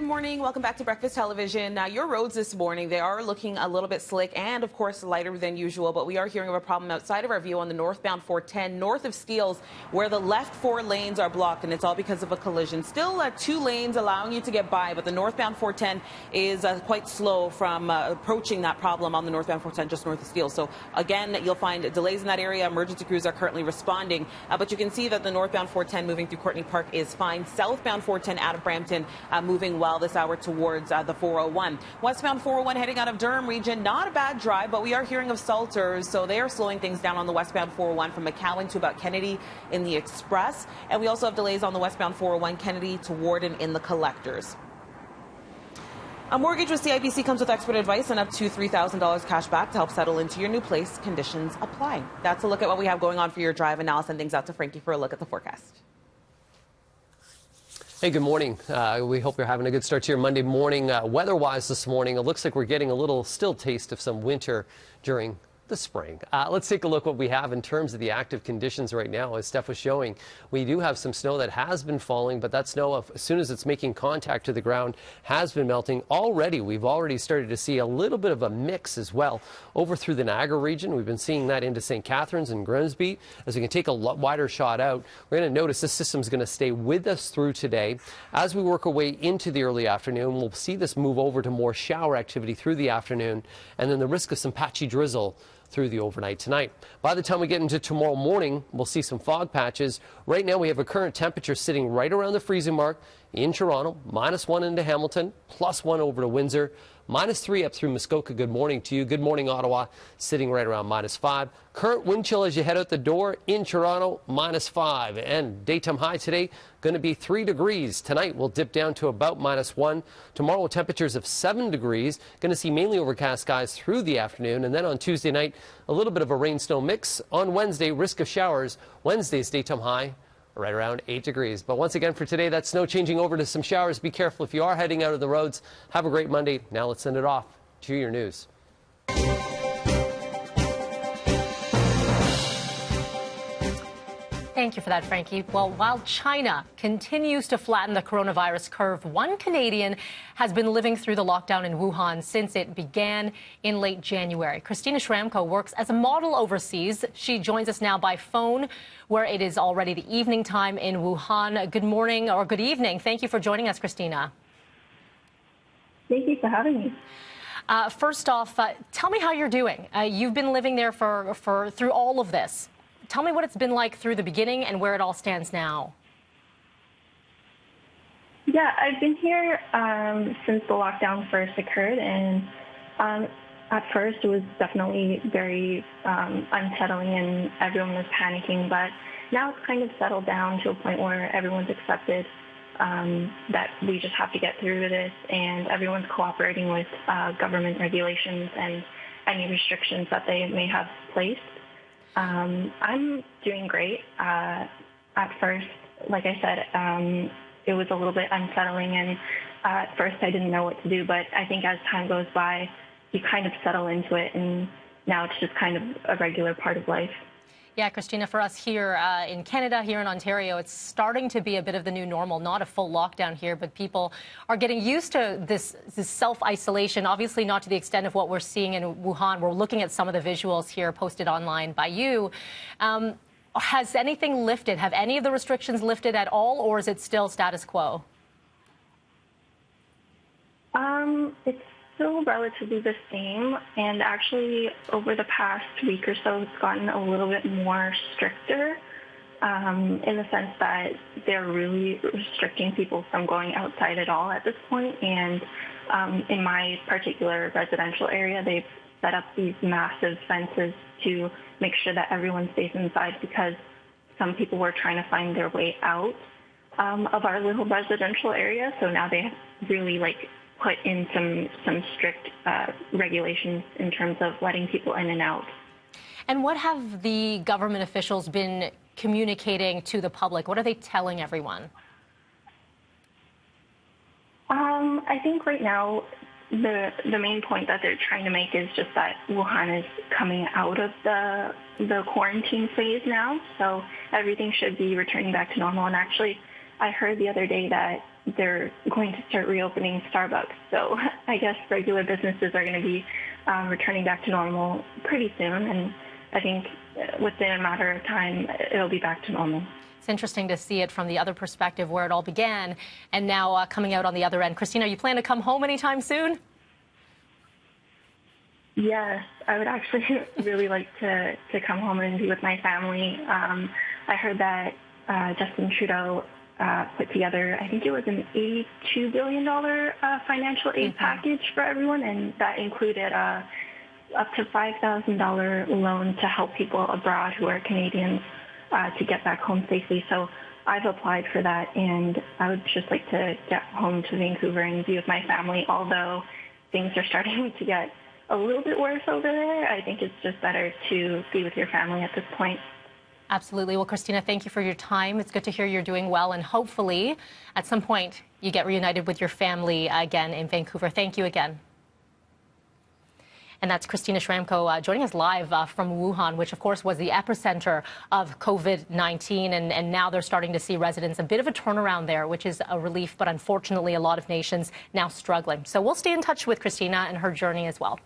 morning. Welcome back to Breakfast Television. Now, your roads this morning, they are looking a little bit slick and, of course, lighter than usual. But we are hearing of a problem outside of our view on the northbound 410 north of Steeles, where the left 4 lanes are blocked, and it's all because of a collision. Still 2 lanes allowing you to get by, but the northbound 410 is quite slow from approaching that problem on the northbound 410 just north of Steeles. So, again, you'll find delays in that area. Emergency crews are currently responding. But you can see that the northbound 410 moving through Courtney Park is fine. Southbound 410 out of Brampton moving well this hour towards the 401. Westbound 401 heading out of Durham region, not a bad drive, but we are hearing of salters, so they are slowing things down on the westbound 401 from McCowan to about Kennedy in the Express. And we also have delays on the westbound 401 Kennedy to Warden in the Collectors. A mortgage with CIBC comes with expert advice and up to $3,000 cash back to help settle into your new place. Conditions apply. That's a look at what we have going on for your drive, and now I'll send things out to Frankie for a look at the forecast. Hey, good morning. We hope you're having a good start to your Monday morning. Weather-wise this morning, it looks like we're getting a little still taste of some winter during the spring. Let's take a look what we have in terms of the active conditions right now. As Steph was showing, we do have some snow that has been falling, but that snow, as soon as it's making contact to the ground, has been melting. We've already started to see a little bit of a mix as well over through the Niagara region. We've been seeing that into St. Catharines and Grimsby. As we can take a wider shot out, we're going to notice this system is going to stay with us through today. As we work our way into the early afternoon, we'll see this move over to more shower activity through the afternoon, and then the risk of some patchy drizzle through the overnight tonight. By the time we get into tomorrow morning, we'll see some fog patches. Right now, we have a current temperature sitting right around the freezing mark in Toronto, -1 into Hamilton, +1 over to Windsor, -3 up through Muskoka. Good morning to you. Good morning, Ottawa, sitting right around -5. Current wind chill as you head out the door in Toronto, -5. And daytime high today, going to be 3 degrees. Tonight, we'll dip down to about -1. Tomorrow, temperatures of 7 degrees. Going to see mainly overcast skies through the afternoon. And then on Tuesday night, a little bit of a rain-snow mix. On Wednesday, risk of showers. Wednesday's daytime high right around 8 degrees. But once again for today, that snow changing over to some showers. Be careful if you are heading out of the roads. Have a great Monday. Now let's send it off to your news. Thank you for that, Frankie. Well, while China continues to flatten the coronavirus curve, one Canadian has been living through the lockdown in Wuhan since it began in late January. Kristina Shramko works as a model overseas. She joins us now by phone, where it is already the evening time in Wuhan. Good morning or good evening. Thank you for joining us, Kristina. Thank you for having me. First off, tell me how you're doing. You've been living there through all of this. Tell me what it's been like through the beginning and where it all stands now. Yeah, I've been here since the lockdown first occurred, and at first it was definitely very unsettling and everyone was panicking, but now it's kind of settled down to a point where everyone's accepted that we just have to get through this, and everyone's cooperating with government regulations and any restrictions that they may have placed. I'm doing great. At first, like I said, it was a little bit unsettling, and at first I didn't know what to do, but I think as time goes by, you kind of settle into it, and now it's just kind of a regular part of life. Yeah, Kristina, for us here in Canada, here in Ontario, it's starting to be a bit of the new normal, not a full lockdown here, but people are getting used to this self-isolation, obviously not to the extent of what we're seeing in Wuhan. We're looking at some of the visuals here posted online by you. Has anything lifted? Have any of the restrictions lifted at all, or is it still status quo? It's still relatively the same, and actually over the past week or so, it's gotten a little bit more stricter in the sense that they're really restricting people from going outside at all at this point. And in my particular residential area, they've set up these massive fences to make sure that everyone stays inside, because some people were trying to find their way out of our little residential area. So now they really put in some strict regulations in terms of letting people in and out. And what have the government officials been communicating to the public? What are they telling everyone? I think right now the main point that they're trying to make is just that Wuhan is coming out of the quarantine phase now, so everything should be returning back to normal. And actually, I heard the other day that they're going to start reopening Starbucks. So I guess regular businesses are going to be returning back to normal pretty soon. And I think within a matter of time, it'll be back to normal. It's interesting to see it from the other perspective where it all began and now coming out on the other end. Kristina, you plan to come home anytime soon? Yes, I would actually really like to come home and be with my family. I heard that Justin Trudeau put together, I think it was an $82 billion financial aid package for everyone, and that included up to $5,000 loan to help people abroad who are Canadians to get back home safely. So I've applied for that, and I would just like to get home to Vancouver and be with my family, although things are starting to get a little bit worse over there. I think it's just better to be with your family at this point. Absolutely. Well, Kristina, thank you for your time. It's good to hear you're doing well, and hopefully at some point you get reunited with your family again in Vancouver. Thank you again. And that's Kristina Shramko joining us live from Wuhan, which, of course, was the epicenter of COVID-19. And now they're starting to see residents a bit of a turnaround there, which is a relief. But unfortunately, a lot of nations now struggling. So we'll stay in touch with Kristina and her journey as well.